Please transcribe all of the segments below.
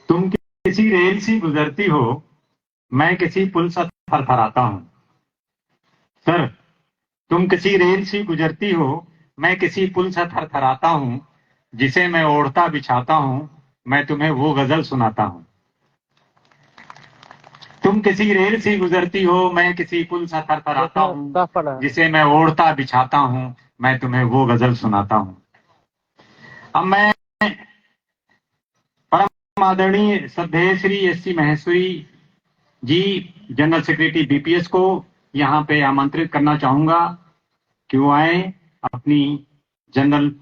तुम किसी रेल सी गुजरती हो, मैं किसी पुल सा थरथराता हूँ। सर, तुम किसी रेल सी गुजरती हो, मैं किसी पुल सा थरथराता हूँ। जिसे मैं ओढ़ता बिछाता हूँ, मैं तुम्हें वो गजल सुनाता हूँ। तुम किसी रेल सी गुजरती हो, मैं किसी पुल सा थरथराता देखना हूँ। साफ पड़ा है। जिसे मैं ओढ़ता बिछाता हूँ, मैं तुम्हें वो गजल सुनाता हूँ। अब मैं परम आदरणीय श्रद्धेय श्री एस.सी. महेश्वरी जी, जनरल सेक्रेटरी बीपीएस को यहाँ पे आमंत्रित करना चाहूंगा कि वो आए, अपनी जनरल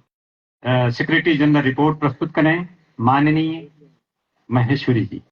सेक्रेटरी जनरल रिपोर्ट प्रस्तुत करें। माननीय महेश्वरी जी।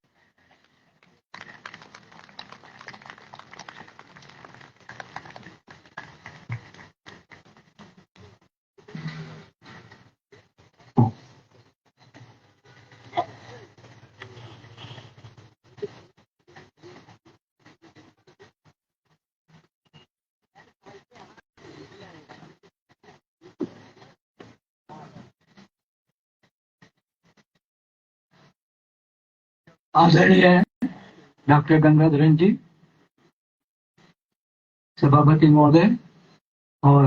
आदरणीय डॉक्टर गंगाधरन जी, सभापति महोदय और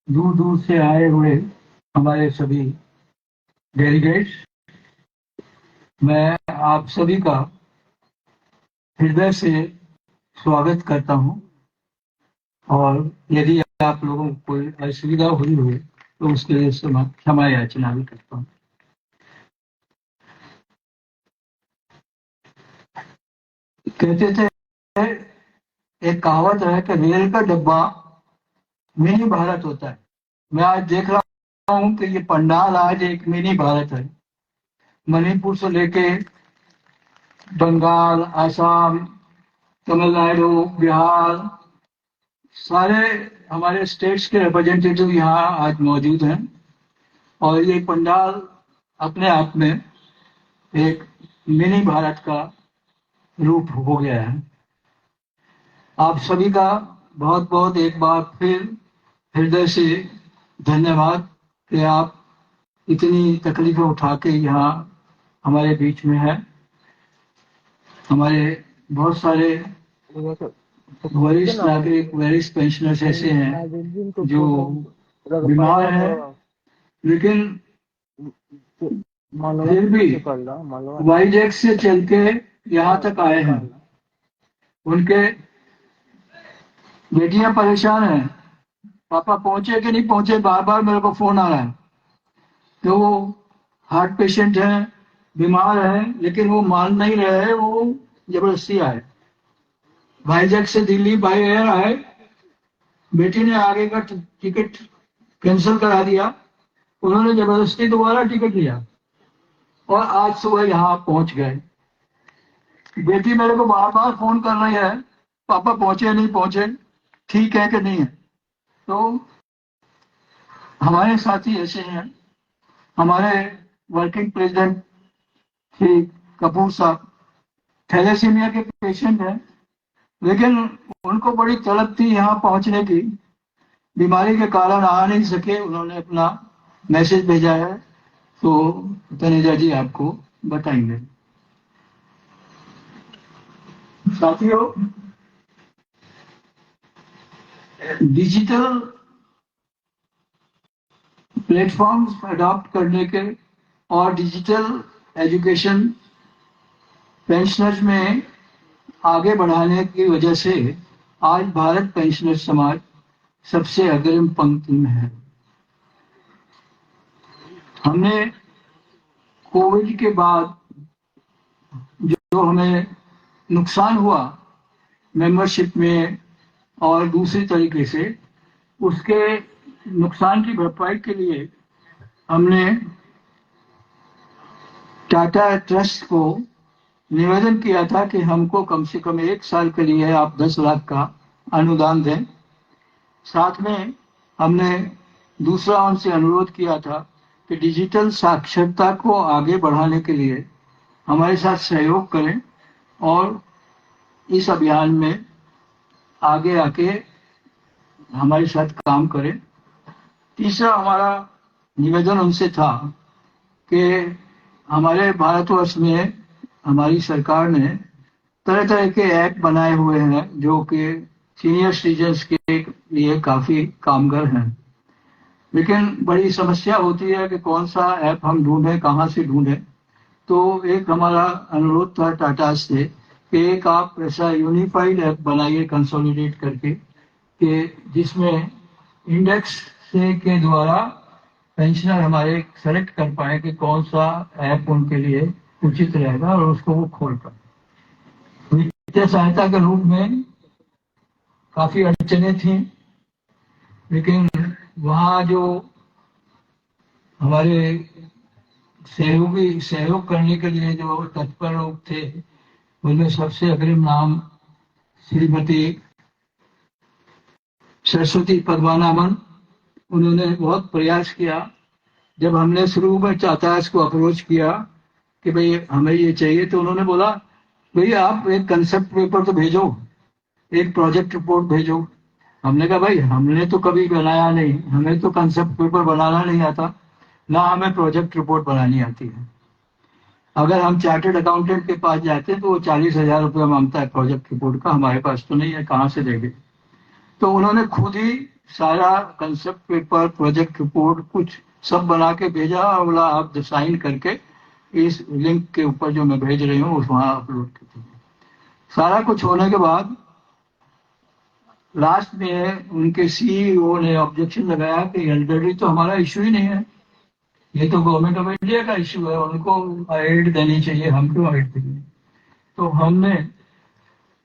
दूर दूर से आए हुए हमारे सभी डेलीगेट्स, मैं आप सभी का हृदय से स्वागत करता हूं। और यदि आप लोगों को कोई असुविधा हुई हो तो उसके लिए क्षमा याचना भी करता हूं। कहते थे, एक कहावत है कि रेल का डब्बा मिनी भारत होता है। मैं आज देख रहा हूं कि ये पंडाल आज एक मिनी भारत है। मणिपुर से लेके बंगाल, आसाम, तमिलनाडु, बिहार, सारे हमारे स्टेट्स के रिप्रेजेंटेटिव यहाँ आज मौजूद हैं। और ये पंडाल अपने आप में एक मिनी भारत का रूप हो गया है। आप सभी का बहुत बहुत एक बार फिर हृदय से धन्यवाद कि आप इतनी तकलीफें उठा के यहाँ हमारे बीच में है। हमारे बहुत सारे वरिष्ठ नागरिक, वरिष्ठ पेंशनर्स ऐसे हैं जो बीमार हैं, लेकिन फिर भी वाईजैक से चल के यहाँ तक आए हैं। उनके बेटियां परेशान हैं, पापा पहुंचे कि नहीं पहुंचे, बार बार मेरे को फोन आ रहा है। तो वो हार्ट पेशेंट हैं, बीमार हैं, लेकिन वो मान नहीं रहे हैं, वो जबरदस्ती आए। वाईजैक से दिल्ली बाई एयर आए, बेटी ने आगे का टिकट कैंसिल करा दिया, उन्होंने जबरदस्ती दोबारा टिकट लिया और आज सुबह यहाँ पहुंच गए। बेटी मेरे को बार बार फोन कर रही है, पापा पहुंचे नहीं पहुंचे, ठीक है कि नहीं है। तो हमारे साथी ऐसे हैं। हमारे वर्किंग प्रेसिडेंट श्री कपूर साहब थैलेसीमिया के पेशेंट हैं, लेकिन उनको बड़ी तलब थी यहाँ पहुंचने की, बीमारी के कारण आ नहीं सके। उन्होंने अपना मैसेज भेजा है, तो तनेजा जी आपको बताएंगे। साथियों, डिजिटल प्लेटफॉर्म्स अडॉप्ट करने के और डिजिटल एजुकेशन पेंशनर्स में आगे बढ़ाने की वजह से आज भारत पेंशनर समाज सबसे अग्रिम पंक्ति में है। हमने कोविड के बाद जो हमें नुकसान हुआ मेंबरशिप में और दूसरी तरीके से, उसके नुकसान की भरपाई के लिए हमने टाटा ट्रस्ट को निवेदन किया था कि हमको कम से कम 1 साल के लिए आप 10 लाख का अनुदान दें। साथ में हमने दूसरा उनसे अनुरोध किया था कि डिजिटल साक्षरता को आगे बढ़ाने के लिए हमारे साथ सहयोग करें और इस अभियान में आगे आके हमारे साथ काम करें। तीसरा हमारा निवेदन उनसे था कि हमारे भारतवर्ष में हमारी सरकार ने तरह तरह के ऐप बनाए हुए हैं जो कि सीनियर सिटीजन्स के लिए काफी कामगर हैं। लेकिन बड़ी समस्या होती है कि कौन सा ऐप हम ढूंढें, कहाँ से ढूंढें। तो एक हमारा अनुरोध था टाटा से कि एक आप ऐसा यूनिफाइड ऐप बनाइए कंसोलिडेट करके, कि जिसमें इंडेक्स से के द्वारा पेंशनर हमारे सेलेक्ट कर पाए कि कौन सा ऐप उनके लिए उचित रहेगा और उसको वो खोल पाए। वित्तीय सहायता के रूप में काफी अड़चने थी, लेकिन वहाँ जो हमारे सहयोग करने के लिए जो तत्पर लोग थे, उनमें सबसे अग्रिम नाम श्रीमती सरस्वती पद्मानाभन। उन्होंने बहुत प्रयास किया। जब हमने शुरू में टाटास को अप्रोच किया कि भाई हमें ये चाहिए, तो उन्होंने बोला भाई आप एक कंसेप्ट पेपर तो भेजो, एक प्रोजेक्ट रिपोर्ट भेजो। हमने कहा भाई हमने तो कभी बनाया नहीं, हमें तो कंसेप्ट पेपर बनाना नहीं आता, ना हमें प्रोजेक्ट रिपोर्ट बनानी आती है। अगर हम चार्टर्ड अकाउंटेंट के पास जाते हैं तो वो 40,000 रुपया मांगता है प्रोजेक्ट रिपोर्ट का, हमारे पास तो नहीं है, कहाँ से देंगे। तो उन्होंने खुद ही सारा कंसेप्ट पेपर, प्रोजेक्ट रिपोर्ट कुछ सब बना के भेजा और बोला आप साइन करके इस लिंक के ऊपर जो मैं भेज रही हूँ उस वहां अपलोड कर दीजिए। सारा कुछ होने के बाद लास्ट में उनके सीईओ ने ऑब्जेक्शन लगाया कि ऑलरेडी तो हमारा इश्यू ही नहीं है, ये तो गवर्नमेंट ऑफ इंडिया का इश्यू है, उनको एड देनी चाहिए, हम क्यों एड देंगे। तो हमने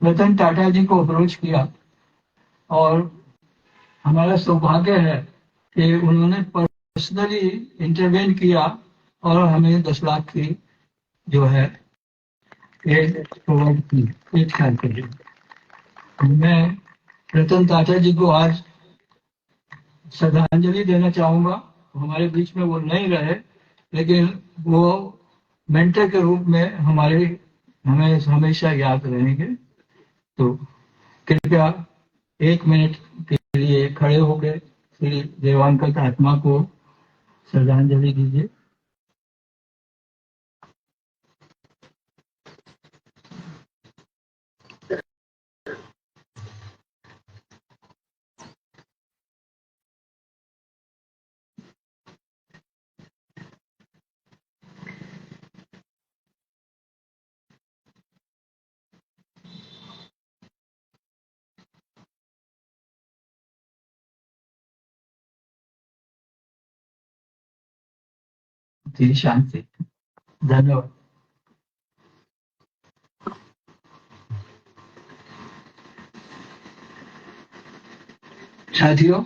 रतन टाटा जी को अप्रोच किया और हमारा सौभाग्य है कि उन्होंने पर्सनली इंटरवेन किया और हमें 10 लाख की जो है प्रोवाइड की 1 साल के लिए। मैं रतन टाटा जी को आज श्रद्धांजलि देना चाहूंगा। हमारे बीच में वो नहीं रहे, लेकिन वो मेंटर के रूप में हमें हमेशा याद रहेंगे। तो कृपया 1 मिनट के लिए खड़े होकर श्री देवांगत आत्मा को श्रद्धांजलि दीजिए। जी शांति। धन्यवाद। साथियों,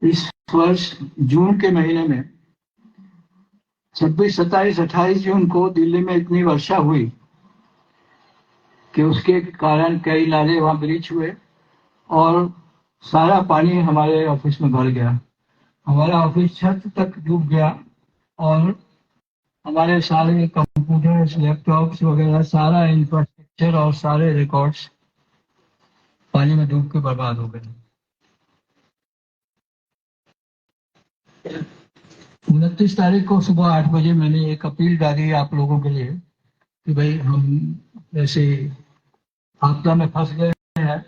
इस वर्ष जून के महीने में 26, 27, 28 जून को दिल्ली में इतनी वर्षा हुई कि उसके कारण कई नाले वहां ब्रीच हुए और सारा पानी हमारे ऑफिस में भर गया। हमारा ऑफिस छत तक डूब गया और हमारे सारे कंप्यूटर्स, लैपटॉप्स वगैरह, सारा इंफ्रास्ट्रक्चर और सारे रिकॉर्ड्स पानी में डूब के बर्बाद हो गए। 29 तारीख को सुबह 8 बजे मैंने एक अपील डाली आप लोगों के लिए कि भाई हम ऐसे आपदा में फंस गए हैं,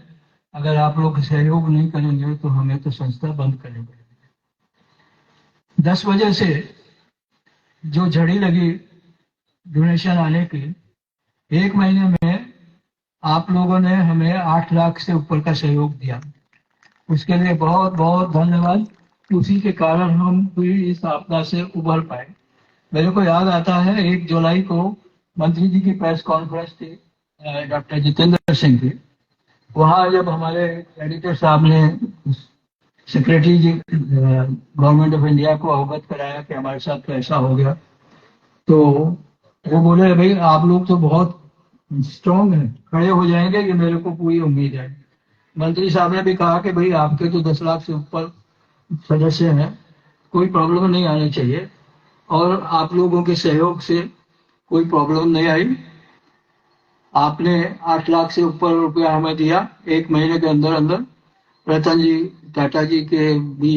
अगर आप लोग सहयोग नहीं करेंगे तो हमें तो संस्था बंद करनी पड़ेगी। 10 बजे से जो झड़ी लगी डोनेशन आने की, 1 महीने में आप लोगों ने हमें 8 लाख से ऊपर का सहयोग दिया, उसके लिए बहुत बहुत धन्यवाद। उसी के कारण हम पूरी इस आपदा से उबर पाए। मेरे को याद आता है 1 जुलाई को मंत्री जी की प्रेस कॉन्फ्रेंस थी डॉक्टर जितेंद्र सिंह की। वहां जब हमारे एडिटर साहब ने secretary ji government of India को अवगत कराया कि हमारे साथ तो ऐसा हो गया, तो वो बोले भाई आप लोग तो बहुत स्ट्रांग हैं, खड़े हो जाएंगे, कि मेरे को पूरी उम्मीद है। मंत्री साहब ने भी कहा कि भाई आपके तो 10 लाख से ऊपर सदस्य हैं, कोई प्रॉब्लम नहीं आनी चाहिए, और आप लोगों के सहयोग से कोई प्रॉब्लम नहीं आई। आपने 8 लाख से ऊपर रुपया हमें दिया 1 महीने के अंदर अंदर। रतन जी टाटा जी के भी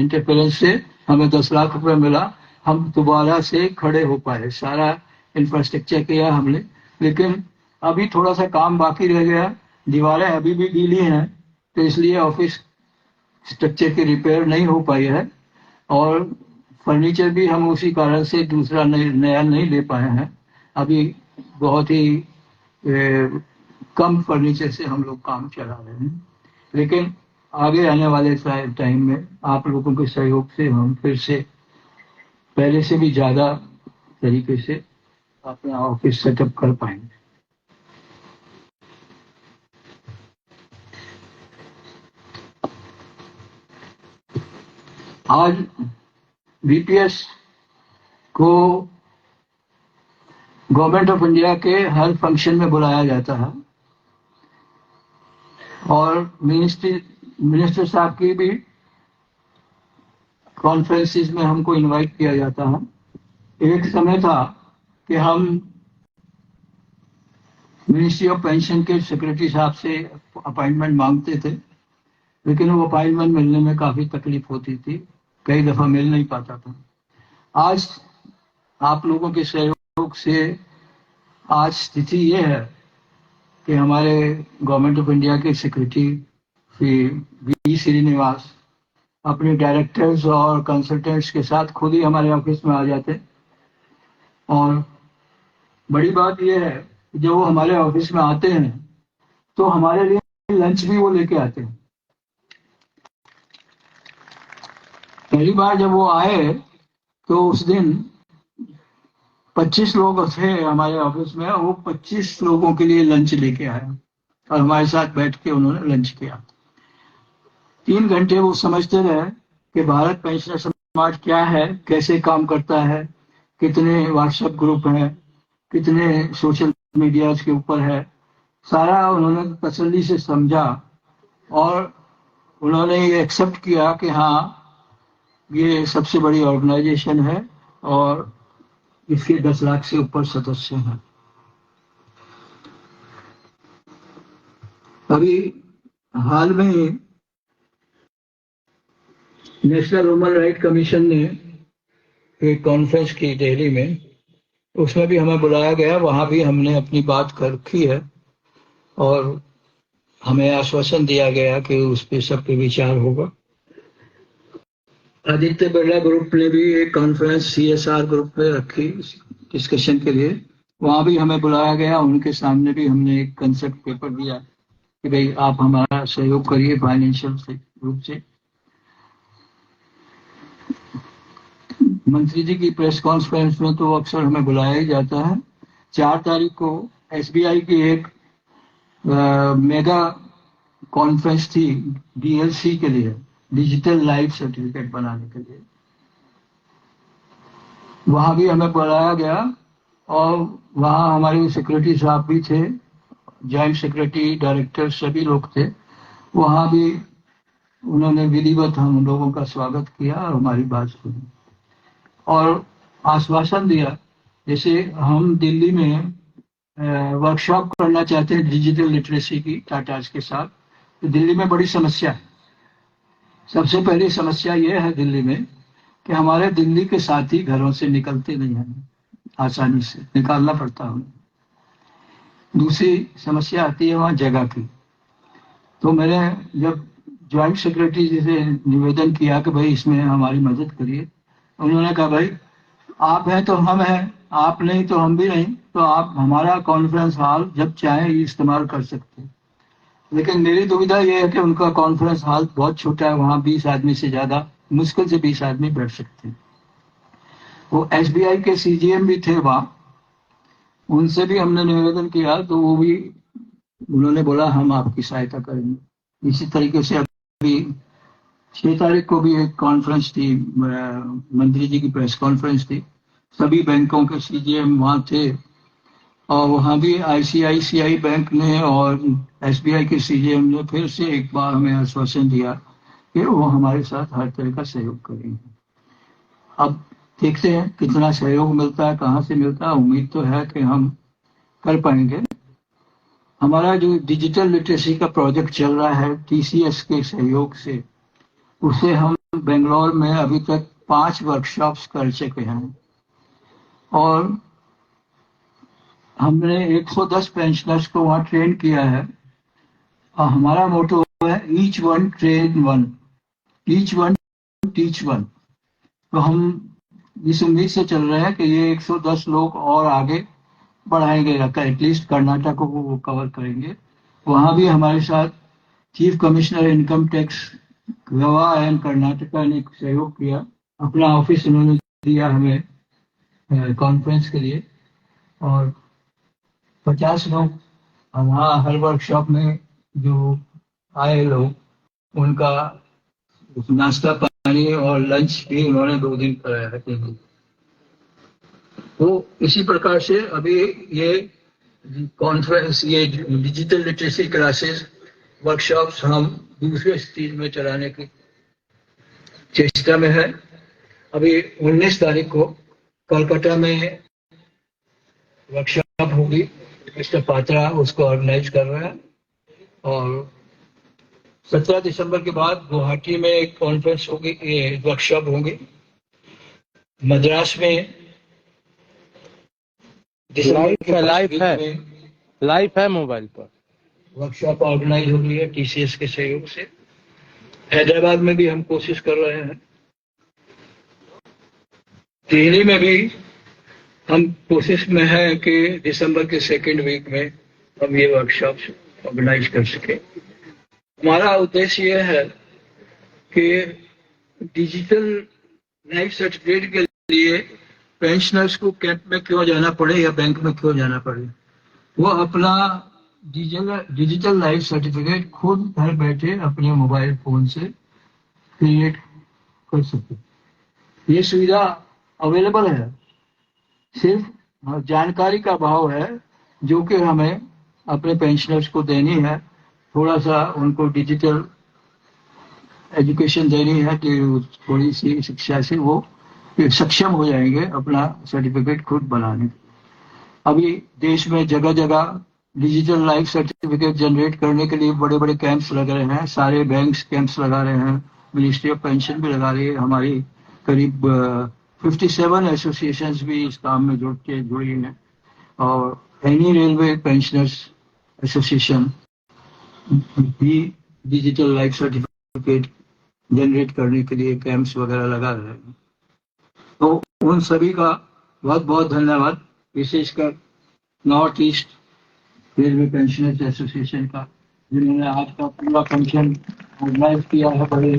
इंटरफेरेंस से हमें 10 लाख रुपया मिला हम दोबारा से खड़े हो पाए। सारा इंफ्रास्ट्रक्चर किया हमने, लेकिन अभी थोड़ा सा काम बाकी रह गया। दीवारें अभी भी गीली हैं, तो इसलिए ऑफिस स्ट्रक्चर की रिपेयर नहीं हो पाई है, और फर्नीचर भी हम उसी कारण से दूसरा नया नहीं ले पाए हैं। अभी बहुत ही कम फर्नीचर से हम लोग काम चला रहे हैं, लेकिन आगे आने वाले टाइम में आप लोगों के सहयोग से हम फिर से पहले से भी ज्यादा तरीके से अपना ऑफिस सेटअप कर पाएंगे। आज बीपीएस को गवर्नमेंट ऑफ इंडिया के हर फंक्शन में बुलाया जाता है, और मिनिस्टर साहब की भी कॉन्फ्रेंसिस में हमको इनवाइट किया जाता है। एक समय था कि हम मिनिस्ट्री ऑफ पेंशन के सेक्रेटरी साहब से अपॉइंटमेंट मांगते थे, लेकिन वो अपॉइंटमेंट मिलने में काफी तकलीफ होती थी, कई दफा मिल नहीं पाता था। आज आप लोगों के सहयोग से आज स्थिति ये है कि हमारे गवर्नमेंट ऑफ इंडिया के सेक्रेटरी श्री वी श्रीनिवास अपने डायरेक्टर्स और कंसल्टेंट्स के साथ खुद ही हमारे ऑफिस में आ जाते, और बड़ी बात यह है कि जब वो हमारे ऑफिस में आते हैं तो हमारे लिए लंच भी वो लेके आते हैं। पहली बार जब वो आए तो उस दिन 25 लोग थे हमारे ऑफिस में, वो 25 लोगों के लिए लंच लेके आए और हमारे साथ बैठ के उन्होंने लंच किया। 3 घंटे वो समझते रहे कि भारत पेंशनर समाज क्या है, कैसे काम करता है, कितने व्हाट्सएप ग्रुप हैं, कितने सोशल मीडिया के ऊपर है। सारा उन्होंने तसल्ली से समझा, और उन्होंने ये एक्सेप्ट किया कि हाँ, ये सबसे बड़ी ऑर्गेनाइजेशन है और इसके 10 लाख से ऊपर सदस्य हैं। अभी हाल में नेशनल ह्यूमन राइट कमीशन ने एक कॉन्फ्रेंस की दिल्ली में, उसमें भी हमें बुलाया गया। वहां भी हमने अपनी बात कर रखी है, और हमें आश्वासन दिया गया कि उस पे सब पे विचार होगा। आदित्य बिरला ग्रुप ने भी एक कॉन्फ्रेंस सीएसआर ग्रुप में रखी डिस्कशन के लिए, वहां भी हमें बुलाया गया। उनके सामने भी हमने एक कंसेप्ट पेपर दिया कि भाई आप हमारा सहयोग करिए फाइनेंशियल रूप से। मंत्री जी की प्रेस कॉन्फ्रेंस में तो अक्सर हमें बुलाया ही जाता है। 4 तारीख को एसबीआई की एक मेगा कॉन्फ्रेंस थी डीएलसी के लिए, डिजिटल लाइफ सर्टिफिकेट बनाने के लिए, वहां भी हमें बुलाया गया, और वहां हमारे सेक्रेटरी साहब भी थे, जॉइंट सेक्रेटरी, डायरेक्टर सभी लोग थे। वहां भी उन्होंने विधिवत हम लोगों का स्वागत किया और हमारी बात सुनी और आश्वासन दिया। जैसे हम दिल्ली में वर्कशॉप करना चाहते हैं डिजिटल लिटरेसी की टाटाज के साथ, तो दिल्ली में बड़ी समस्या है। सबसे पहली समस्या यह है दिल्ली में कि हमारे दिल्ली के साथी घरों से निकलते नहीं हैं, आसानी से निकालना पड़ता है। दूसरी समस्या आती है वहां जगह की। तो मैंने जब ज्वाइंट सेक्रेटरी जी से निवेदन किया कि भाई इसमें हमारी मदद करिए, उन्होंने कहा भाई आप हैं तो हम हैं, आप नहीं तो हम भी नहीं, तो आप हमारा कॉन्फ्रेंस हॉल जब चाहें इस्तेमाल कर सकते हैं। लेकिन मेरी दुविधा यह है कि उनका कॉन्फ्रेंस हॉल बहुत छोटा है, वहां 20 आदमी से ज्यादा, मुश्किल से 20 आदमी बैठ सकते हैं। वो एसबीआई के सीजीएम भी थे वहां, उनसे भी हमने निवेदन किया, तो वो भी उन्होंने बोला हम आपकी सहायता करेंगे। इसी तरीके से अभी 6 तारीख को भी एक कॉन्फ्रेंस थी, मंत्री जी की प्रेस कॉन्फ्रेंस थी, सभी बैंकों के सीजीएम वहां थे, और वहां भी आईसीआईसीआई बैंक ने और एसबीआई के सीजीएम ने फिर से एक बार हमें आश्वासन दिया कि वो हमारे साथ हर तरह का सहयोग करेंगे। अब देखते हैं कितना सहयोग मिलता है, कहाँ से मिलता है। उम्मीद तो है कि हम कर पाएंगे। हमारा जो डिजिटल लिटरेसी का प्रोजेक्ट चल रहा है टीसीएस के सहयोग से, उसे हम बेंगलोर में अभी तक 5 वर्कशॉप्स कर चुके हैं और हमने 110 पेंशनर्स को वहाँ ट्रेन किया है। और हमारा मोटो है each one train one, each one teach one. तो हम इस उम्मीद से चल रहे हैं कि ये 110 लोग और आगे बढ़ाएंगे, एटलीस्ट कर्नाटक को वो कवर करेंगे। वहाँ भी हमारे साथ chief commissioner income tax Goa and Karnataka ने सहयोग किया, अपना ऑफिस उन्होंने दिया हमें कॉन्फ्रेंस के लिए। और 50 लोग वहाँ हर वर्कशॉप में जो आए लोग उनका नाश्ता पानी और लंच भी उन्होंने 2 दिन कराया है। तो इसी प्रकार से अभी ये कॉन्फ्रेंस, ये डिजिटल लिटरेसी क्लासेस वर्कशॉप्स हम दूसरे स्टेज में चलाने की चेष्टा में है। अभी 19 तारीख को कोलकाता में वर्कशॉप होगी, मिस्टर पात्रा उसको ऑर्गेनाइज कर रहा है। और 17 दिसंबर के बाद गुवाहाटी में एक कॉन्फ्रेंस होगी, ये वर्कशॉप होंगी। मद्रास में लाइव है मोबाइल पर वर्कशॉप ऑर्गेनाइज हो रही है टीसीएस के सहयोग से। हैदराबाद में भी हम कोशिश कर रहे हैं। दिल्ली में भी हम कोशिश में हैं कि दिसंबर के 2nd वीक में हम ये वर्कशॉप ऑर्गेनाइज कर सके। हमारा उद्देश्य ये है कि डिजिटल लाइफ सर्टिफिकेट के लिए पेंशनर्स को कैंप में क्यों जाना पड़े या बैंक में क्यों जाना पड़े, वो अपना डिजिटल लाइफ सर्टिफिकेट खुद घर बैठे अपने मोबाइल फोन से क्रिएट कर सके। ये सुविधा अवेलेबल है, सिर्फ जानकारी का अभाव है जो कि हमें अपने पेंशनर्स को देनी है। थोड़ा सा उनको डिजिटल एजुकेशन देनी है कि थोड़ी सी शिक्षा से वो सक्षम हो जाएंगे अपना सर्टिफिकेट खुद बनाने। अभी देश में जगह जगह डिजिटल लाइफ सर्टिफिकेट जनरेट करने के लिए बड़े बड़े कैंप्स लग रहे हैं। सारे बैंक्स कैंप्स लगा रहे हैं, मिनिस्ट्री ऑफ पेंशन भी लगा रही है। हमारी करीब 57 एसोसिएशंस भी इस काम में जुड़ी हैं। और एनी रेलवे पेंशनर्स एसोसिएशन भी डिजिटल लाइफ सर्टिफिकेट जनरेट करने के लिए कैंप्स वगैरह लगा रहे हैं। तो उन सभी का बहुत बहुत धन्यवाद, विशेषकर north east railway pensioners association का, जिन्होंने आज का पूरा फंक्शन ऑर्गेनाइज किया है बड़े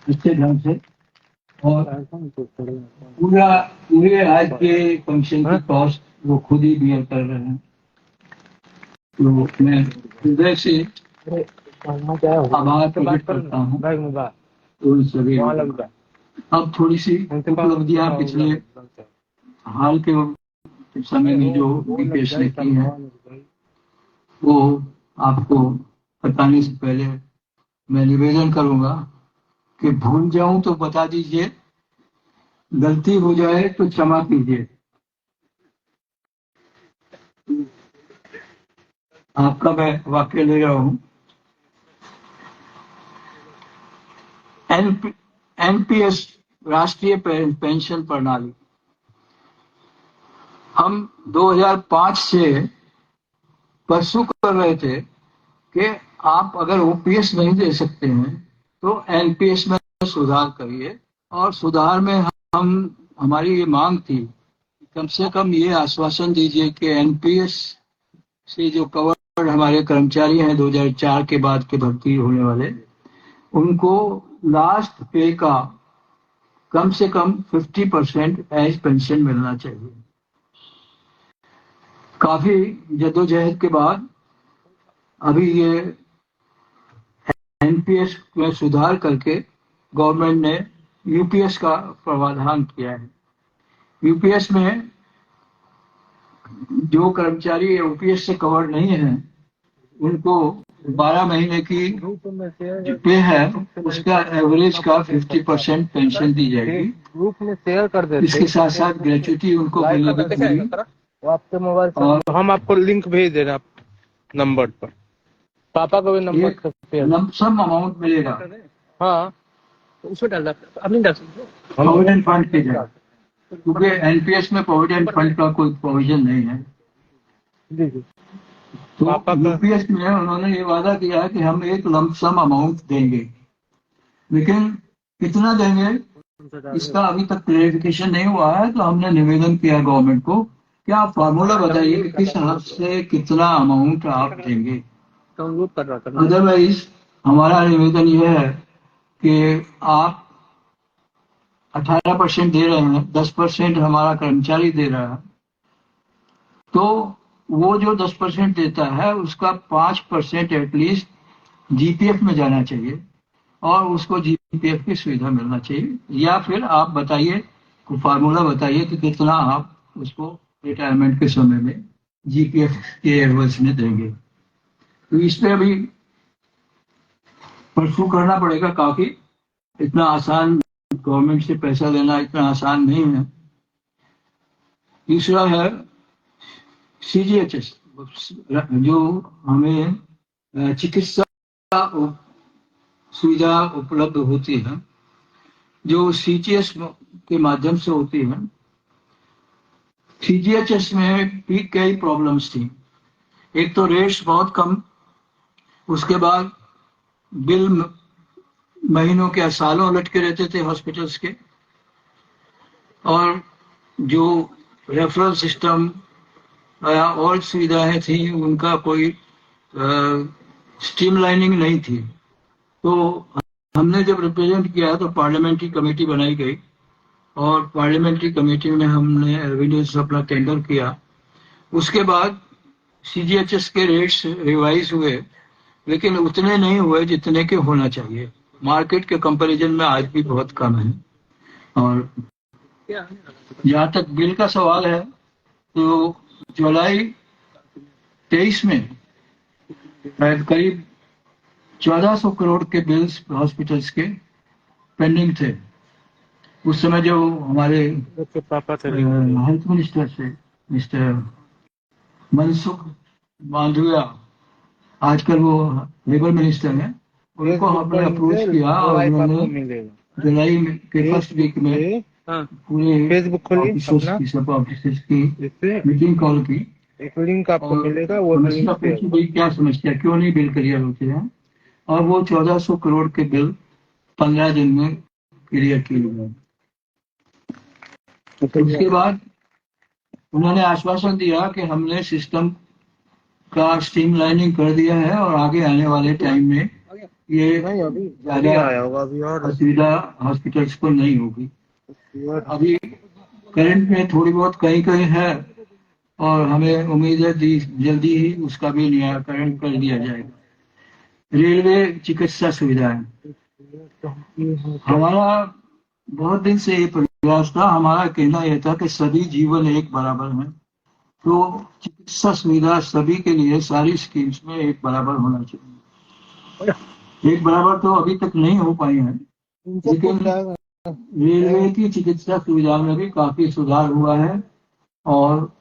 अच्छे ढंग से। और पूरे आज के फंक्शन की कॉस्ट वो खुद ही बियर कर रहे हैं। तो मैं हृदय से आभार प्रकट करता हूँ उन सभी। अब थोड़ी सी उपलब्धियां पिछले हाल के समय में जो बीपीएस ने की है वो आपको बताने से पहले मैं निवेदन करूंगा कि भूल जाऊं तो बता दीजिए, गलती हो जाए तो क्षमा कीजिए। आपका मैं वाक्य ले रहा हूं। एनपीएस राष्ट्रीय पेंशन प्रणाली, हम 2005 से परसू कर रहे थे कि आप अगर ओपीएस नहीं दे सकते हैं तो एनपीएस में सुधार करिए। और सुधार में हमारी ये मांग थी, कम से कम ये आश्वासन दीजिए कि एनपीएस से जो कवर्ड हमारे कर्मचारी हैं 2004 के बाद के भर्ती होने वाले, उनको लास्ट पे का कम से कम 50% एज पेंशन मिलना चाहिए। काफी जद्दोजहद के बाद अभी ये एनपीएस में सुधार करके गवर्नमेंट ने यूपीएस का प्रावधान किया है। यूपीएस में जो कर्मचारी यूपीएस से कवर नहीं है उनको 12 महीने की जो पे है उसका एवरेज का 50% पेंशन दी जाएगी। ग्रुप में शेयर कर देते, इसके साथ साथ ग्रेचुटी उनको मिलेगी। आपके मोबाइल से हम आपको लिंक भेज दे रहे हैं नंबर पर, पापा को भी नंबर लमसम अमाउंट मिलेगा। हाँ, उसमें डालना आपने डाल सकते हो। प्रोविडेंट फंड की जगह, क्योंकि एनपीएस में प्रोविडेंट फंड का कोई प्रोविजन नहीं है। जी जी। तो पापा का यूपीएस में उन्होंने ये वादा किया है कि हम एक लमसम अमाउंट देंगे, लेकिन कितना देंगे इसका अभी तक क्लेरिफिकेशन नहीं हुआ है। तो हमने निवेदन किया गवर्नमेंट को कि आप फार्मूला बताइए कि किस हद से कितना अमाउंट आप देंगे। डाउनलोड कर रहा था। अदरवाइज हमारा निवेदन यह है कि आप 18% दे रहे हैं, 10% हमारा कर्मचारी दे रहा है, तो वो जो 10% देता है उसका 5% एटलीस्ट जीपीएफ में जाना चाहिए और उसको जीपीएफ की सुविधा मिलना चाहिए। या फिर आप बताइए, फार्मूला बताइए कि कितना आप उसको रिटायरमेंट के समय में जीपीएफ के एवज में देंगे। तो इस पे अभी परसू करना पड़ेगा काफी। इतना आसान, गवर्नमेंट से पैसा लेना इतना आसान नहीं है। तीसरा है सीजीएचएस, जो हमें चिकित्सा सुविधा उपलब्ध होती है, जो सीजीएच के माध्यम से होती है। सीजीएचएस में भी कई प्रॉब्लम्स थी। एक तो रेट्स बहुत कम, उसके बाद बिल महीनों के सालों लटके रहते थे हॉस्पिटल्स के, और जो रेफरल सिस्टम और सुविधाएं थी उनका कोई स्ट्रीमलाइनिंग नहीं थी। तो हमने जब रिप्रेजेंट किया तो पार्लियामेंट्री कमेटी बनाई गई और पार्लियामेंट्री कमेटी में हमने एविडेंस अपना टेंडर किया। उसके बाद सीजीएचएस के रेट्स रिवाइज हुए, लेकिन उतने नहीं हुए जितने के होना चाहिए। मार्केट के कंपैरिजन में आज भी बहुत कम है। और जहाँ तक बिल का सवाल है, तो जुलाई 23 में करीब 1400 करोड़ के बिल्स हॉस्पिटल्स के पेंडिंग थे। उस समय जो हमारे पापा थे हेल्थ मिनिस्टर से मिस्टर मनसुख मांडविया, आजकल वो लेबर मिनिस्टर हैं, उनको हमने अप्रोच किया और उन्होंने जुलाई के फर्स्ट वीक में पूरे फेसबुक खोलिए अपना, की सब ऑफिसर्स की मीटिंग कॉल की। एक लिंक आपको मिलेगा, वो समस्या पूछी गई, क्या समस्या, क्यों नहीं बिल क्लियर होते हैं, और वो 1400 करोड़ के बिल 15 दिन में क्लियर किए गए। उसके बाद उन्होंने आश्वासन दिया कि हमने सिस्टम का स्ट्रीमलाइनिंग कर दिया है और आगे आने वाले टाइम में ये ज्यादा असुविधा हॉस्पिटल्स को नहीं होगी। अभी करंट में थोड़ी बहुत कहीं कहीं है और हमें उम्मीद है जल्दी ही उसका भी निराकरण कर दिया जाएगा। रेलवे चिकित्सा सुविधाएं, हमारा बहुत दिन से ये प्रयास था। हमारा कहना यह था कि सभी जीवन एक बराबर है, तो चिकित्सा सुविधा सभी के लिए सारी स्कीम्स में एक बराबर होना चाहिए। एक बराबर तो अभी तक नहीं हो पाई है, लेकिन रेलवे की चिकित्सा सुविधा में भी काफी सुधार हुआ है और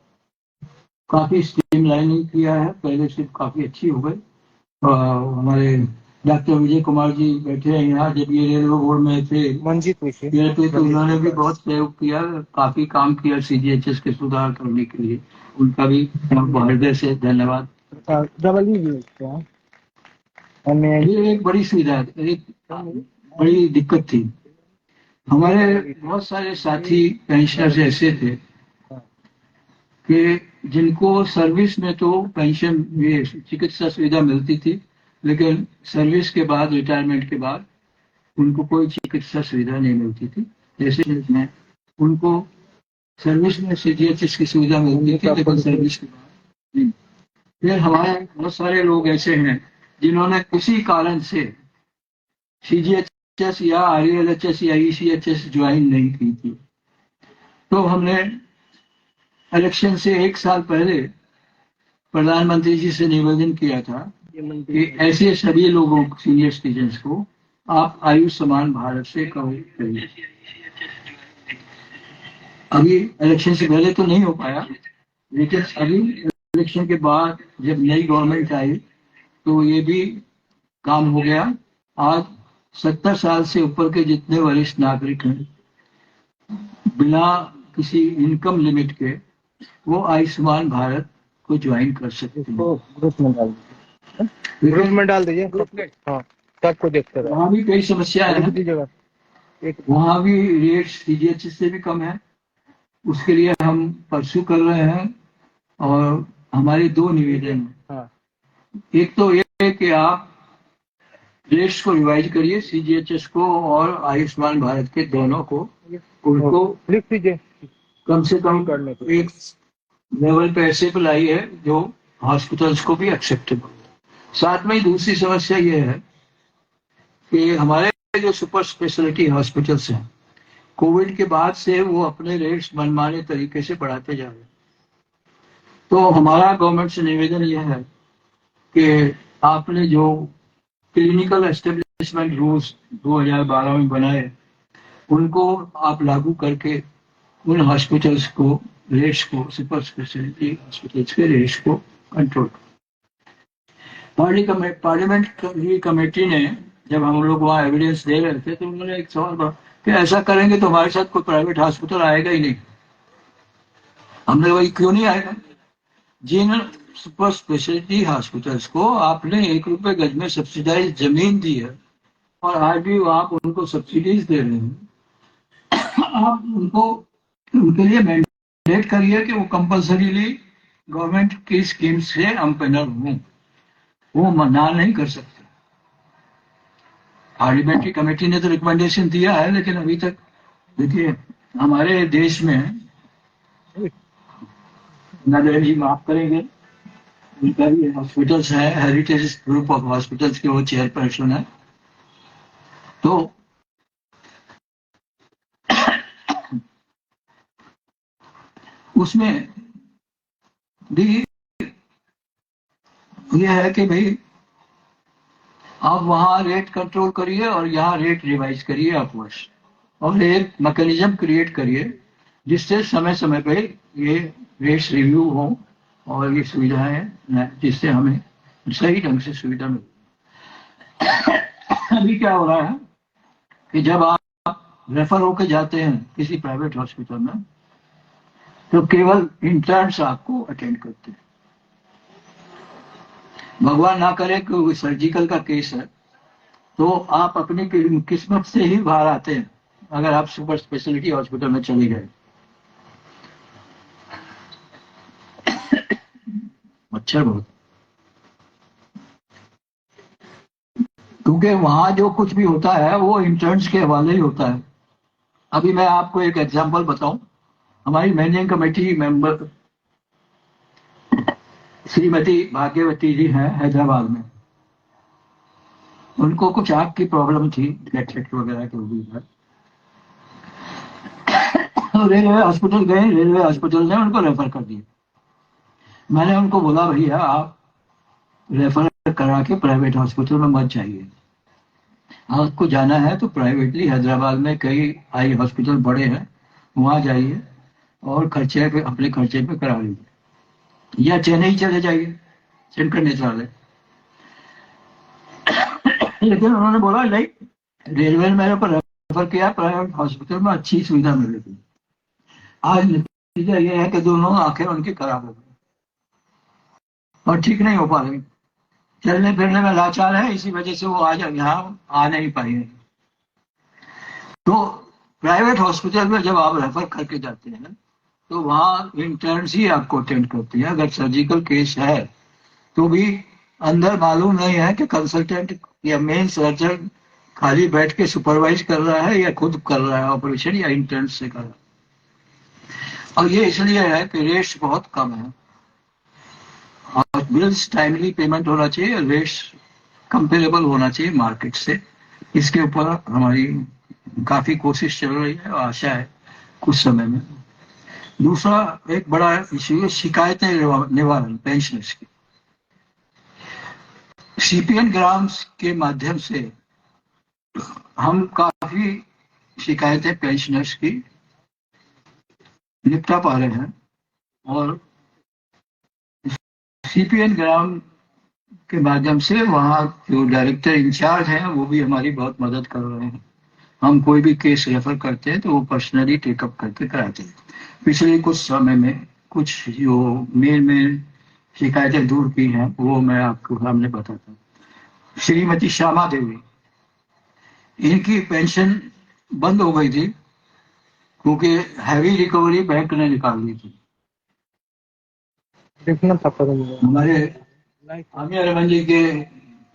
काफी स्ट्रीमलाइनिंग किया है, पहले से काफी अच्छी हो गई। हमारे डॉक्टर विजय कुमार जी बैठे हैं यहाँ, जब ये रेलवे बोर्ड में थे तो उन्होंने भी बहुत सहयोग किया, काफी काम किया सीजीएचएस के सुधार करने के लिए। उनका भी हृदय से धन्यवाद। ये एक बड़ी सुविधा है, एक बड़ी दिक्कत थी। हमारे बहुत सारे साथी पेंशनर्स ऐसे थे कि जिनको सर्विस में तो पेंशन, ये चिकित्सा सुविधा मिलती थी, लेकिन सर्विस के बाद, रिटायरमेंट के बाद उनको कोई चिकित्सा सुविधा नहीं मिलती थी। जैसे में उनको सर्विस में सीजीएचएस की सुविधा मिलती थी, लेकिन सर्विस के बाद नहीं। फिर हमारे बहुत सारे लोग ऐसे हैं जिन्होंने किसी कारण से सीजीएचएस या आरईएलएचएस या ईसीएचएस ज्वाइन नहीं की थी। तो हमने इलेक्शन से 1 साल पहले प्रधानमंत्री जी से निवेदन किया था कि ऐसे सभी लोगों, सीनियर सिटीजन्स को आप आयुष्मान भारत से कवर करिए। अभी इलेक्शन से पहले तो नहीं हो पाया, लेकिन अभी इलेक्शन के बाद जब नई गवर्नमेंट आई तो ये भी काम हो गया। आज 70 साल से ऊपर के जितने वरिष्ठ नागरिक हैं, बिना किसी इनकम लिमिट के वो आयुष्मान भारत को ज्वाइन कर सकते हैं। इसको ग्रुप में डाल दीजिए, ग्रुप में डाल दीजिए। हाँ, सबको देखते रहो। वहाँ भी कई समस्याएं लिख हैं, दीजिएगा। वहाँ भी रेट सीजीएचएस से भी कम है। उसके लिए हम परसू कर रहे हैं और हमारे 2 निवेदन हैं। हाँ, एक तो ये है कि आप रेट्स को रिवाइज करिए, सीजीएचएस को और आयुष्मान भारत के दोनों को, उनको लिख दीजिए कम से कम करने को। एक लेवल पे ऐसे पे लाई है जो हॉस्पिटल्स को भी एक्सेप्टेबल। साथ में ही दूसरी समस्या ये है कि हमारे जो सुपर स्पेशलिटी हॉस्पिटल्स हैं, कोविड के बाद से वो अपने रेट्स मनमाने तरीके से बढ़ाते जा रहे हैं। तो हमारा गवर्नमेंट से निवेदन यह है कि आपने जो क्लिनिकल एस्टेब्लिशमेंट रूल्स 2012 में बनाए, उनको आप लागू करके उन हॉस्पिटल्स को रेट्स को, सुपर स्पेशलिटी हॉस्पिटल्स के रेट्स को कंट्रोल। पार्लियामेंट की कमेटी ने, जब हम लोग वहाँ एविडेंस दे रहे थे, तो उन्होंने एक सवाल कहा कि ऐसा करेंगे तो हमारे साथ कोई प्राइवेट हॉस्पिटल आएगा ही नहीं। हमने वही क्यों नहीं आएगा? जिन सुपर स्पेशलिटी हॉस्पिटल्स को आपने 1 रुपए गज में सब्सिडाइज जमीन दी है और आज भी आप उनको सब्सिडीज दे रहे हैं, आप उनको उनके लिए मैंडेट करिए कि वो कंपल्सरीली गवर्नमेंट की स्कीम से अम्पेनल हों। वो मना नहीं कर सकते। पार्लियामेंट्री कमेटी ने तो रिकमेंडेशन दिया है, लेकिन अभी तक देखिए हमारे देश में, नरेंद्र जी माफ करेंगे, उनका भी हॉस्पिटल्स है, हेरिटेज ग्रुप ऑफ हॉस्पिटल्स के वो चेयरपर्सन है। तो उसमें भी ये है कि भाई आप वहां रेट कंट्रोल करिए और यहाँ रेट रिवाइज करिए अपवर्ड्स, और एक मैकेनिज्म क्रिएट करिए जिससे समय समय पे ये रेट्स रिव्यू हो और ये सुविधाएं, जिससे हमें सही ढंग से सुविधा मिले। अभी क्या हो रहा है कि जब आप रेफर होके जाते हैं किसी प्राइवेट हॉस्पिटल में, तो केवल इंटर्न्स आपको अटेंड करते हैं। भगवान ना करे कि सर्जिकल का केस है तो आप अपनी किस्मत से ही बाहर आते हैं अगर आप सुपर स्पेशलिटी हॉस्पिटल में चले गए। मच्छर बहुत, क्योंकि वहां जो कुछ भी होता है वो इंटर्न्स के हवाले ही होता है। अभी मैं आपको एक एग्जांपल बताऊं, हमारी मैनेजिंग कमेटी मेंबर श्रीमती भाग्यवती जी हैं हैदराबाद में। उनको कुछ आंख की प्रॉब्लम थी, प्लेटलेट वगैरह के ऊपर। रेलवे हॉस्पिटल गए, रेलवे हॉस्पिटल ने उनको रेफर कर दिया। मैंने उनको बोला भैया आप रेफर करा के प्राइवेट हॉस्पिटल में मत जाइए, आपको जाना है तो प्राइवेटली हैदराबाद में कई आई हॉस्पिटल बड़े हैं, वहां जाइए और खर्चे पे, अपने खर्चे पे करा लीजिए, या चेन्नई चले जाइए सेंट्रल नेत्रालय। लेकिन उन्होंने बोला नहीं, रेलवे ने मेरे को रेफर किया, प्राइवेट हॉस्पिटल में अच्छी सुविधा मिलेगी। आज नतीजा यह है कि दोनों आंखें उनकी खराब हो गई और ठीक नहीं हो पा रही, चलने फिरने में लाचार है, इसी वजह से वो आज यहाँ आ नहीं पाई है। तो प्राइवेट हॉस्पिटल में जब आप रेफर करके जाते हैं तो वहां इंटर्न्स ही आपको अटेंड करती है। अगर सर्जिकल केस है तो भी अंदर मालूम नहीं है कि कंसल्टेंट या मेन सर्जन खाली बैठ के सुपरवाइज कर रहा है या खुद कर रहा है ऑपरेशन, या इंटर्न्स से कर रहा है। और ये इसलिए है कि रेट्स बहुत कम है और बिल्स टाइमली पेमेंट होना चाहिए, रेट्स कंपेरेबल होना चाहिए मार्केट से। इसके ऊपर हमारी काफी कोशिश चल रही है और आशा है कुछ समय में। दूसरा एक बड़ा इश्यू है शिकायतें निवारण पेंशनर्स की। सीपीएन ग्राम्स के माध्यम से हम काफी शिकायतें पेंशनर्स की निपटा पा रहे हैं, और सीपीएन ग्राम के माध्यम से वहाँ जो डायरेक्टर इंचार्ज हैं वो भी हमारी बहुत मदद कर रहे हैं। हम कोई भी केस रेफर करते हैं तो वो पर्सनली टेकअप करके कराते हैं। पिछले कुछ समय में कुछ जो मेन शिकायतें दूर की हैं वो मैं आपको सामने बताता हूँ। श्रीमती श्यामा देवी, इनकी पेंशन बंद हो गई थी क्योंकि हैवी रिकवरी बैंक ने निकाल ली थी। देखना था पर मुझे। हमारे आमिर रमन जी के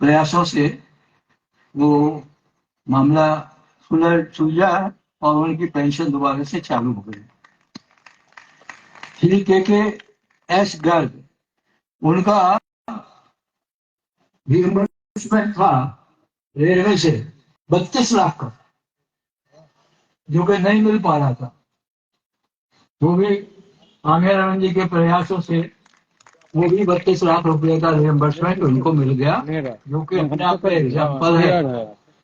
प्रयासों से वो मामला सुलझा और उनकी पेंशन दोबारा से चालू हो गई। श्री के एस गर्ग, उनका रिइंबर्समेंट था रेलवे से 32 लाख का, जो कि नहीं मिल पा रहा था। वो भी आमिर रमन जी के प्रयासों से वो भी 32 लाख रुपए का रिइंबर्समेंट उनको मिल गया, जो कि अपने आप में एग्जाम्पल है।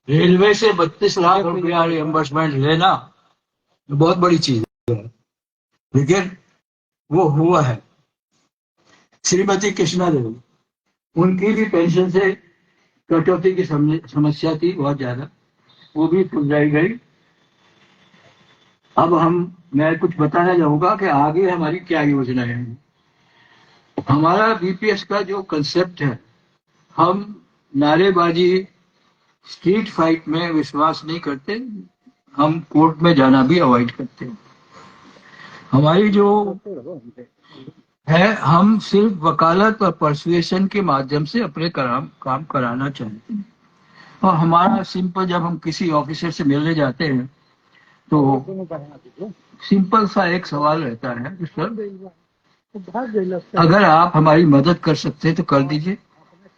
रेलवे से 32 लाख रुपया रिइंबर्समेंट लेना बहुत बड़ी चीज है, लेकिन वो हुआ है। श्रीमती कृष्णा देवी, उनकी भी पेंशन से कटौती की समस्या थी बहुत ज्यादा, वो भी सुलझाई गई। अब मैं कुछ बताना चाहूंगा कि आगे हमारी क्या योजना है। हमारा बीपीएस का जो कंसेप्ट है, हम नारेबाजी स्ट्रीट फाइट में विश्वास नहीं करते, हम कोर्ट में जाना भी अवॉइड करते हैं। हमारी जो है, हम सिर्फ वकालत और परसुएशन के माध्यम से अपने काम कराना चाहते हैं। और हमारा सिंपल, जब हम किसी ऑफिसर से मिलने जाते हैं तो सिंपल सा एक सवाल रहता है कि सर, अगर आप हमारी मदद कर सकते हैं तो कर दीजिए,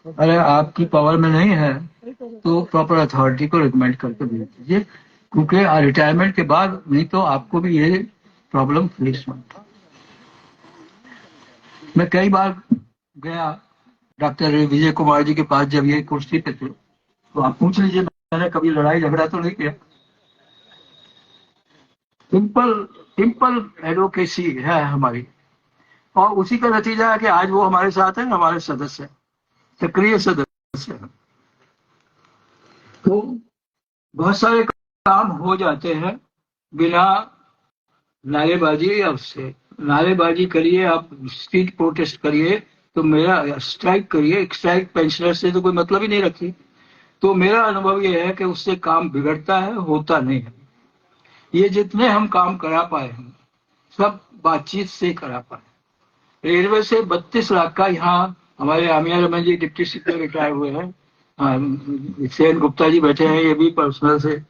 अगर आपकी पावर में नहीं है तो प्रॉपर अथॉरिटी को रिकमेंड करके भेज दीजिए, क्योंकि रिटायरमेंट के बाद नहीं तो आपको भी ये प्रॉब्लम फेस होता। मैं कई बार गया डॉक्टर विजय कुमार जी के पास, जब ये कुर्सी पे थे, तो आप पूछ लीजिए मैंने कभी लड़ाई झगड़ा तो नहीं किया। सिंपल एडवोकेसी है हमारी, और उसी का नतीजा है कि आज वो हमारे साथ है, हमारे सदस्य, सक्रिय सदस्य हैं। तो बहुत सारे काम हो जाते हैं बिना नारेबाजी। अब से नारेबाजी करिए, आप स्ट्रीट प्रोटेस्ट करिए, तो मेरा स्ट्राइक करिए, स्ट्राइक पेंशनर से तो कोई मतलब ही नहीं रखती। तो मेरा अनुभव ये है कि उससे काम बिगड़ता है, होता नहीं है। ये जितने हम काम करा पाए हैं सब बातचीत से करा पाए। रेलवे से 32 लाख का, यहाँ हमारे Aamir Raman ji deputy CPO retire हुए हैं, सेन गुप्ता जी बैठे हैं, ये भी पर्सनल से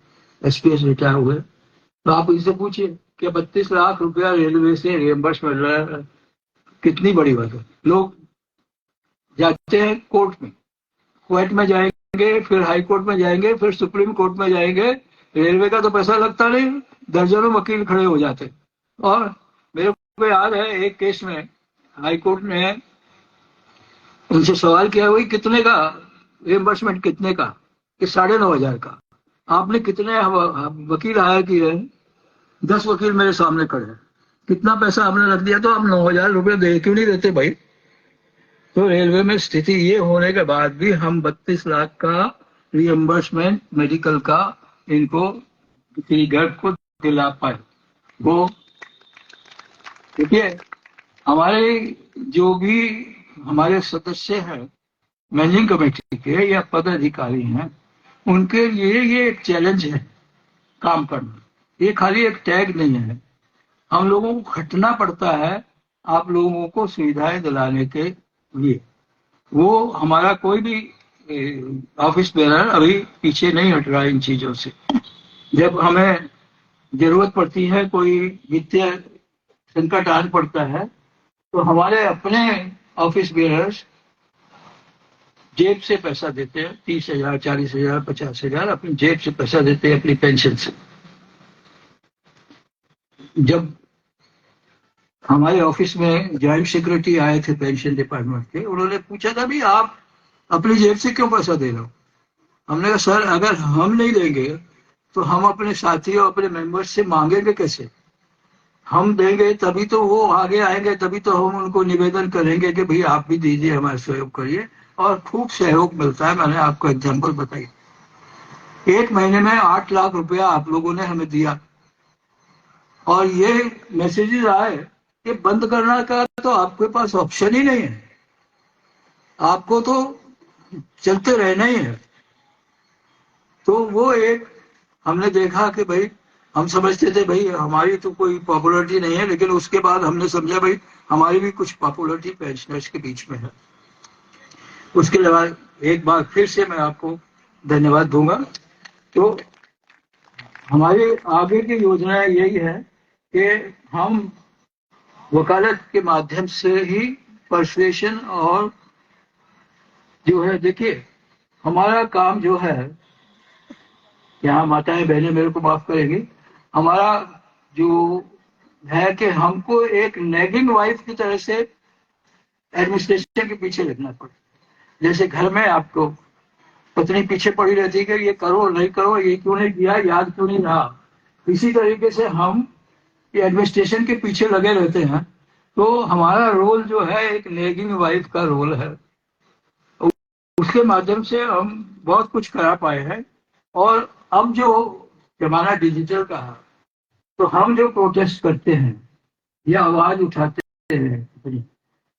एसपीएस रिटायर हुए। तो आप इनसे पूछिए कि 32 लाख रुपया रेलवे से रिएम्बर्स मिल रहा है, कितनी बड़ी बात है। लोग जाते हैं कोर्ट में, क्वेट में जाएंगे, फिर हाई कोर्ट में जाएंगे, फिर सुप्रीम कोर्ट में जाएंगे। रेलवे का तो पैसा लगता नहीं, दर्जनों वकील खड़े हो जाते। और मेरे को याद है एक केस में हाई कोर्ट ने उनसे सवाल किया, वही कितने का रिएम्बर्समेंट, कितने का, कि 9,500 का। आपने कितने वकील हायर किए हैं? 10 वकील मेरे सामने खड़े हैं, कितना पैसा आपने रख दिया? तो आप 9,000 रुपये दे क्यों नहीं देते भाई? तो रेलवे में स्थिति ये होने के बाद भी हम 32 लाख का रिएम्बर्समेंट मेडिकल का इनको, किसी गर्भ को दिला पाए। वो देखिए, हमारे जो भी हमारे सदस्य हैं मैनेजिंग कमेटी के या पदाधिकारी हैं, उनके लिए ये एक चैलेंज है काम करना। ये खाली एक टैग नहीं है, हम लोगों को खटना पड़ता है आप लोगों को सुविधाएं दिलाने के लिए। वो हमारा कोई भी ऑफिस बेरर अभी पीछे नहीं हट रहा इन चीजों से। जब हमें जरूरत पड़ती है, कोई वित्तीय संकट आन पड़ता है, तो हमारे अपने ऑफिस बेरर्स जेब से पैसा देते हैं, 30,000, 40,000, 50,000 अपनी जेब से पैसा देते हैं, अपनी पेंशन से। जब हमारे ऑफिस में जॉइंट सेक्रेटरी आए थे पेंशन डिपार्टमेंट के, उन्होंने पूछा था भी आप अपनी जेब से क्यों पैसा दे रहे हो? हमने कहा सर, अगर हम नहीं देंगे तो हम अपने साथियों, अपने मेंबर्स से मांगेंगे कैसे? हम देंगे तभी तो वो आगे आएंगे, तभी तो हम उनको निवेदन करेंगे कि भाई आप भी दीजिए, हमारे सहयोग करिए। और खूब सहयोग मिलता है। मैंने आपको एग्जांपल बताई, 1 महीने में 8 लाख रुपया आप लोगों ने हमें दिया, और ये मैसेजेस आए कि बंद करना का तो आपके पास ऑप्शन ही नहीं है, आपको तो चलते रहना ही है। तो वो एक हमने देखा कि भाई, हम समझते थे भाई हमारी तो कोई पॉपुलरिटी नहीं है, लेकिन उसके बाद हमने समझा भाई हमारी भी कुछ पॉपुलरिटी पेंशनर्स के बीच में है। उसके बाद एक बार फिर से मैं आपको धन्यवाद दूंगा। तो हमारी आगे की योजना यही है कि हम वकालत के माध्यम से ही परसुएशन, और जो है देखिए हमारा काम जो है, यहाँ माताएं बहनें मेरे को माफ करेंगी, हमारा जो है कि हमको एक नैगिंग वाइफ की तरह से एडमिनिस्ट्रेशन के पीछे लगना पड़े। जैसे घर में आपको पत्नी पीछे पड़ी रहती है कि ये करो नहीं करो, ये क्यों नहीं किया, याद क्यों नहीं रहा, इसी तरीके से हम एडमिनिस्ट्रेशन के पीछे लगे रहते हैं। तो हमारा रोल जो है एक नेगिंग वाइफ का रोल है, उसके माध्यम से हम बहुत कुछ करा पाए हैं। और अब जो जमाना डिजिटल का है, तो हम जो प्रोटेस्ट करते हैं या आवाज उठाते हैं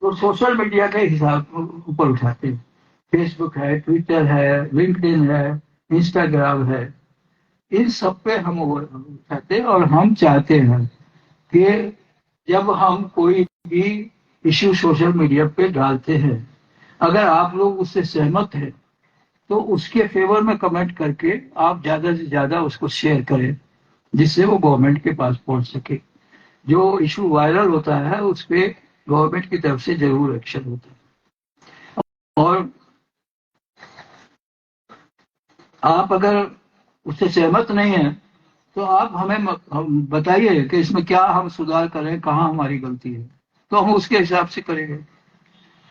तो सोशल मीडिया के हिसाब ऊपर उठाते हैं। फेसबुक है, ट्विटर है, लिंक्डइन है, इंस्टाग्राम है, इन सब पे हम उठाते हैं। और हम चाहते हैं कि जब हम कोई भी इश्यू सोशल मीडिया पे डालते हैं, अगर आप लोग उससे सहमत हैं तो उसके फेवर में कमेंट करके आप ज्यादा से ज्यादा उसको शेयर करें, जिससे वो गवर्नमेंट के पास पहुंच सके। जो इशू वायरल होता है उस पे गवर्नमेंट की तरफ से जरूर एक्शन होता है। और आप अगर उससे सहमत नहीं है तो आप हमें बताइए कि इसमें क्या हम सुधार करें, कहाँ हमारी गलती है, तो हम उसके हिसाब से करेंगे।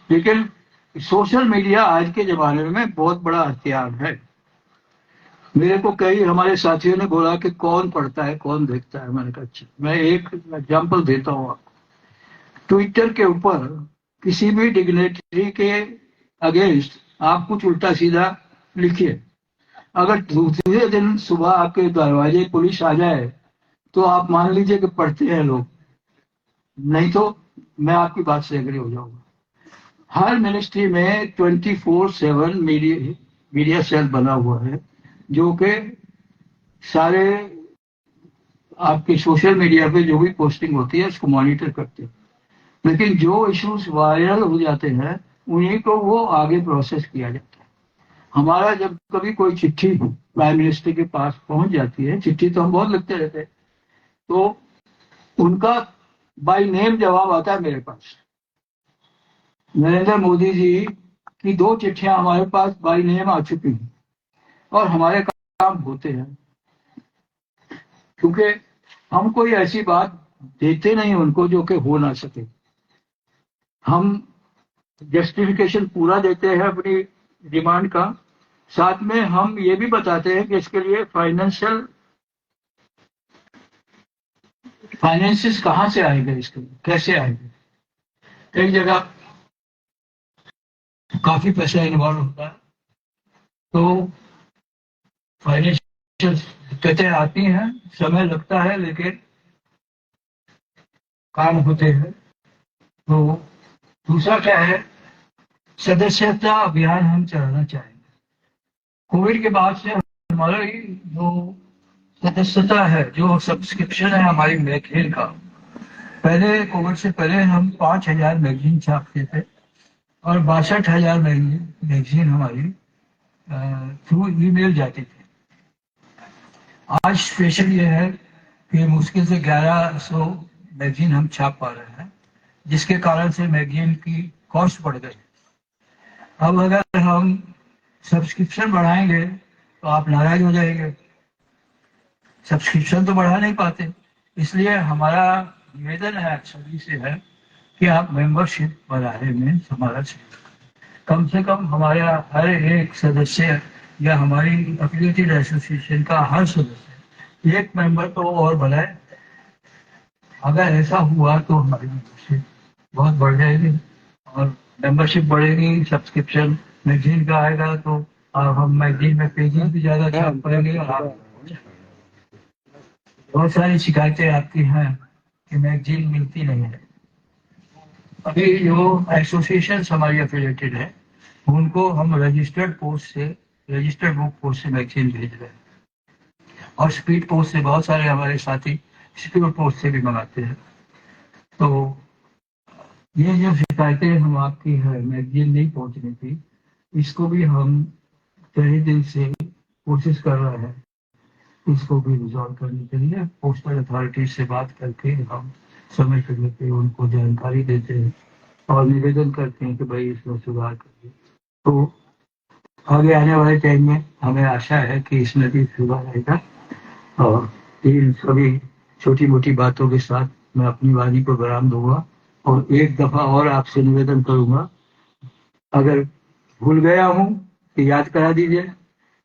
लेकिन सोशल मीडिया आज के जमाने में बहुत बड़ा हथियार है। मेरे को कई हमारे साथियों ने बोला कि कौन पढ़ता है कौन देखता है। मैंने कहा अच्छा, मैं एक एग्जांपल देता हूँ आपको। ट्विटर के ऊपर किसी भी डिग्नेटरी के अगेंस्ट आप कुछ उल्टा सीधा लिखिए, अगर दूसरे दिन सुबह आपके दरवाजे पुलिस आ जाए तो आप मान लीजिए कि पढ़ते हैं लोग, नहीं तो मैं आपकी बात से एग्री हो जाऊंगा। हर मिनिस्ट्री में 24/7 मीडिया सेल बना हुआ है, जो कि सारे आपके सोशल मीडिया पे जो भी पोस्टिंग होती है उसको मॉनिटर करते हैं। लेकिन जो इश्यूज वायरल हो जाते हैं उन्हीं को वो आगे प्रोसेस किया जाता है। हमारा जब कभी कोई चिट्ठी प्राइम मिनिस्टर के पास पहुंच जाती है, चिट्ठी तो हम बहुत लिखते रहते हैं, तो उनका बाय नेम जवाब आता है मेरे पास। नरेंद्र मोदी जी की 2 चिट्ठियां हमारे पास बाय नेम आ चुकी हैं, और हमारे काम होते हैं, क्योंकि हम कोई ऐसी बात देते नहीं उनको जो कि हो ना सके। हम जस्टिफिकेशन पूरा देते हैं अपनी डिमांड का, साथ में हम ये भी बताते हैं कि इसके लिए फाइनेंसिस कहाँ से आएगा, इसके लिए कैसे आएगा। एक जगह काफी पैसा इन्वॉल्व होता है, तो फाइनेंशियल दिक्कतें आती हैं, समय लगता है, लेकिन काम होते हैं। तो दूसरा क्या है, सदस्यता अभियान हम चलाना चाहेंगे। कोविड के बाद से हमारी जो सदस्यता है, जो सब्सक्रिप्शन है हमारी मैगजीन का, पहले कोविड से पहले हम 5,000 मैगजीन छापते थे, और 62,000 मैगजीन हमारी थ्रू ईमेल जाती थी। आज स्पेशल ये है कि मुश्किल से 1100 मैगजीन हम छाप पा रहे हैं, जिसके कारण से मैगजीन की कॉस्ट बढ़ गई। अब अगर हम सब्सक्रिप्शन बढ़ाएंगे तो आप नाराज हो जाएंगे, सब्सक्रिप्शन तो बढ़ा नहीं पाते। इसलिए हमारा निवेदन है सभी से है कि आप मेंबरशिप बढ़ाने में हमारा कम से कम हमारा हर एक सदस्य या हमारी एफिलिएटेड एसोसिएशन का हर सदस्य एक मेंबर तो और बढ़ाए। अगर ऐसा हुआ तो हमारी मेंबरशिप बहुत बढ़ जाएगी, और मेंबरशिप बढ़ेगी, सब्सक्रिप्शन मैगजीन का आएगा तो हम मैगजीन में पेजेस भी ज्यादा छाप पाएंगे। और आप बहुत सारी शिकायतें आपकी हैं कि मैगजीन मिलती नहीं है। अभी जो एसोसिएशन हमारी एफिलेटेड है उनको हम रजिस्टर्ड बुक पोस्ट से मैगजीन भेज रहे हैं, और स्पीड पोस्ट से बहुत सारे हमारे साथी स्पीड पोस्ट से भी मंगाते हैं। तो ये जो शिकायतें हम आपकी है मैगजीन नहीं पहुंचने की, इसको भी हम तहे दिल से कोशिश कर रहे हैं इसको भी रिजॉल्व करने के लिए। पोस्टल अथॉरिटी से बात करके हम समय समय पे उनको जानकारी देते हैं और निवेदन करते हैं कि भाई इसमें सुधार करिए। तो आगे आने वाले टाइम में हमें आशा है कि इसमें भी सुधार आएगा। और इन सभी छोटी मोटी बातों के साथ मैं अपनी वाणी को विराम दूंगा और एक दफा और आपसे निवेदन करूंगा, अगर भूल गया हूं तो याद करा दीजिए,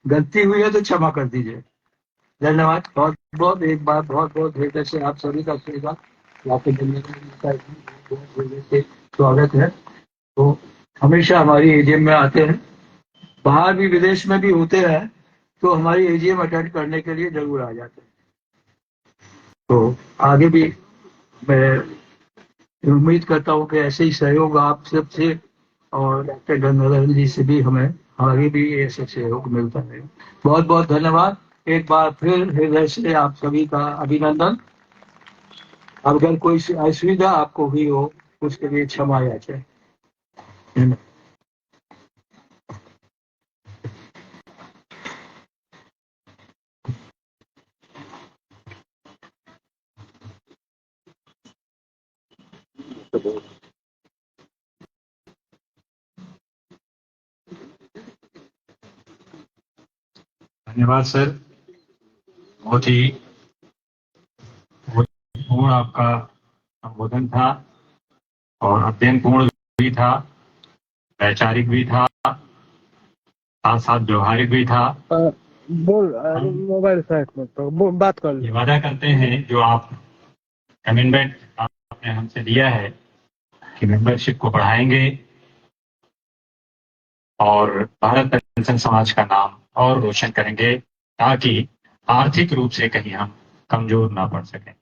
गलती हुई है तो क्षमा कर दीजिए। धन्यवाद बहुत बहुत, एक बार बहुत बहुत हृदय से आप सभी का स्वागत है। तो हमेशा हमारी एजीएम में आते हैं, बाहर भी विदेश में भी होते हैं तो हमारी एजीएम अटेंड करने के लिए जरूर आ जाते हैं। तो आगे भी मैं उम्मीद करता हूँ कि ऐसे ही सहयोग आप सबसे और डॉक्टर गंगाधर जी से भी हमें आगे भी ऐसे सहयोग मिलता है। बहुत बहुत धन्यवाद। एक बार फिर हृदय से आप सभी का अभिनंदन। अगर कोई असुविधा आपको हुई हो उसके लिए क्षमा याचना। धन्यवाद सर, बहुत ही पूर्ण आपका संबोधन था और अध्ययनपूर्ण भी था, वैचारिक भी था, साथ साथ व्यवहारिक भी था। बोल मोबाइल साइड में तो बात कर ये वादा करते हैं जो आप कमिटमेंट आपने हमसे लिया है कि मेंबरशिप को बढ़ाएंगे और भारत पेंशन समाज का नाम और रोशन करेंगे ताकि आर्थिक रूप से कहीं हम कमजोर ना पड़ सकें।